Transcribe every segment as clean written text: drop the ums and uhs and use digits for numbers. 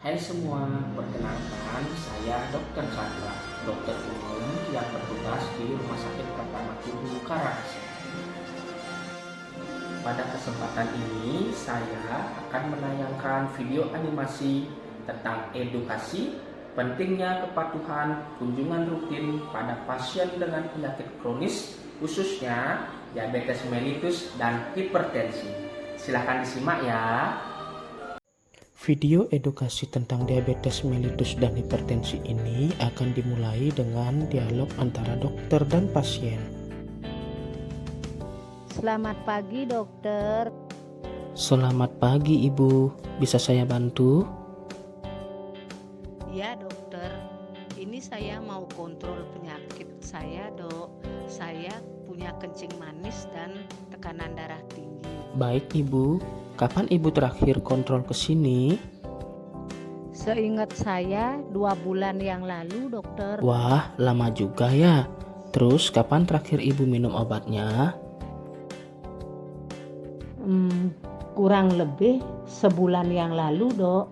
Hai semua, perkenalkan saya Dr. Chandra, dokter umum yang bertugas di Rumah Sakit Pratama Tugu Karangasem. Pada kesempatan ini saya akan menayangkan video animasi tentang edukasi pentingnya kepatuhan kunjungan rutin pada pasien dengan penyakit kronis, khususnya diabetes mellitus dan hipertensi. Silahkan disimak ya. Video edukasi tentang diabetes mellitus dan hipertensi ini akan dimulai dengan dialog antara dokter dan pasien. Selamat pagi, dokter. Selamat pagi, Ibu. Bisa saya bantu? Ya, dokter. Ini saya mau kontrol penyakit saya, Dok. Saya punya kencing manis dan tekanan darah tinggi. Baik, Ibu. Kapan Ibu terakhir kontrol ke sini? Seingat saya 2 bulan yang lalu, dokter. Wah, lama juga ya. Terus kapan terakhir Ibu minum obatnya? Kurang lebih sebulan yang lalu, Dok.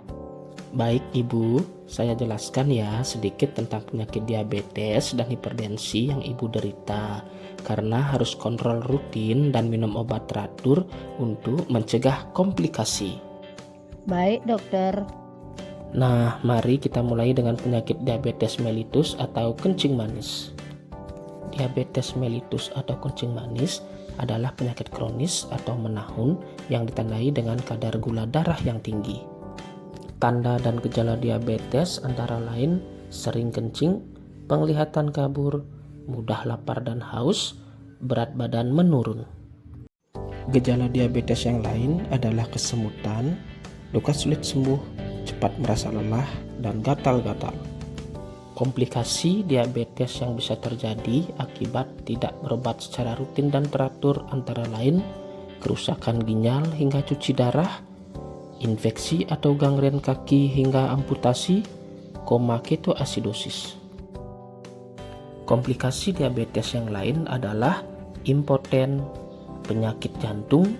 Baik, Ibu. Saya jelaskan ya sedikit tentang penyakit diabetes dan hipertensi yang Ibu derita. Karena harus kontrol rutin dan minum obat teratur untuk mencegah komplikasi. Baik, dokter. Nah, mari kita mulai dengan penyakit diabetes mellitus atau kencing manis. Diabetes mellitus atau kencing manis adalah penyakit kronis atau menahun yang ditandai dengan kadar gula darah yang tinggi. Tanda dan gejala diabetes antara lain sering kencing, penglihatan kabur, mudah lapar dan haus, berat badan menurun. Gejala diabetes yang lain adalah kesemutan, luka sulit sembuh, cepat merasa lelah, dan gatal-gatal. Komplikasi diabetes yang bisa terjadi akibat tidak berobat secara rutin dan teratur antara lain kerusakan ginjal hingga cuci darah, infeksi atau gangren kaki hingga amputasi, koma ketoasidosis. Komplikasi diabetes yang lain adalah impoten, penyakit jantung,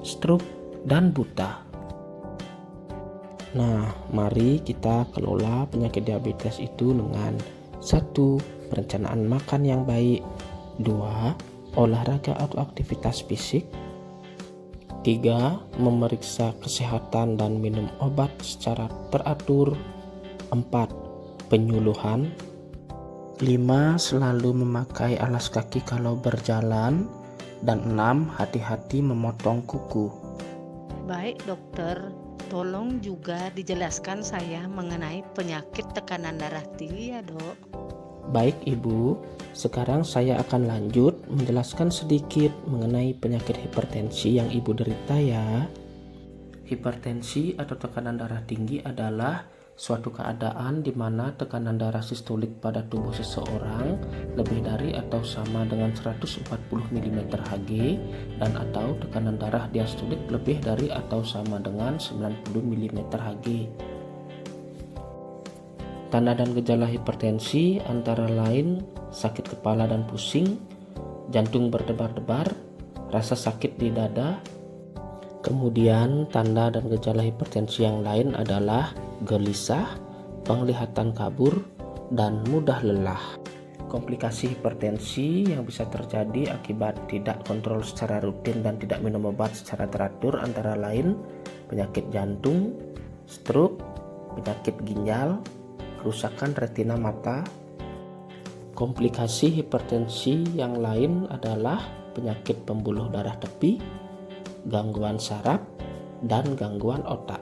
stroke, dan buta. Nah, mari kita kelola penyakit diabetes itu dengan 1. Perencanaan makan yang baik, 2. Olahraga atau aktivitas fisik, 3. Memeriksa kesehatan dan minum obat secara teratur, 4. Penyuluhan, 5. Selalu memakai alas kaki kalau berjalan, dan 6. Hati-hati memotong kuku. Baik, dokter. Tolong juga dijelaskan saya mengenai penyakit tekanan darah tinggi ya, Dok. Baik, Ibu. Sekarang saya akan lanjut menjelaskan sedikit mengenai penyakit hipertensi yang Ibu derita ya. Hipertensi atau tekanan darah tinggi adalah suatu keadaan di mana tekanan darah sistolik pada tubuh seseorang lebih dari atau sama dengan 140 mm Hg dan atau tekanan darah diastolik lebih dari atau sama dengan 90 mm Hg. Tanda dan gejala hipertensi antara lain sakit kepala dan pusing, jantung berdebar-debar, rasa sakit di dada. Kemudian tanda dan gejala hipertensi yang lain adalah gelisah, penglihatan kabur, dan mudah lelah. Komplikasi hipertensi yang bisa terjadi akibat tidak kontrol secara rutin dan tidak minum obat secara teratur antara lain penyakit jantung, stroke, penyakit ginjal, kerusakan retina mata. Komplikasi hipertensi yang lain adalah penyakit pembuluh darah tepi, gangguan saraf, dan gangguan otak.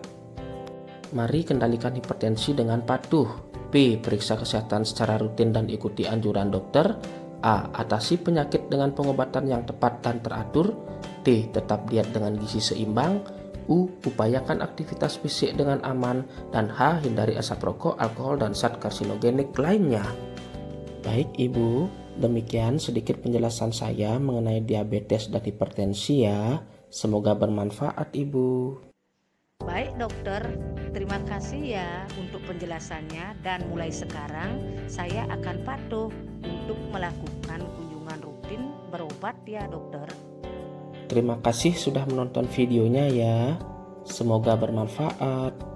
Mari kendalikan hipertensi dengan patuh. P. Periksa kesehatan secara rutin dan ikuti anjuran dokter. A. Atasi penyakit dengan pengobatan yang tepat dan teratur. T. Tetap diet dengan gizi seimbang. U. Upayakan aktivitas fisik dengan aman. Dan H. Hindari asap rokok, alkohol, dan zat karsinogenik lainnya. Baik, Ibu. Demikian sedikit penjelasan saya mengenai diabetes dan hipertensi ya. Semoga bermanfaat, Ibu. Baik, dokter. Terima kasih ya untuk penjelasannya dan mulai sekarang saya akan patuh untuk melakukan kunjungan rutin berobat ya, dokter. Terima kasih sudah menonton videonya ya. Semoga bermanfaat.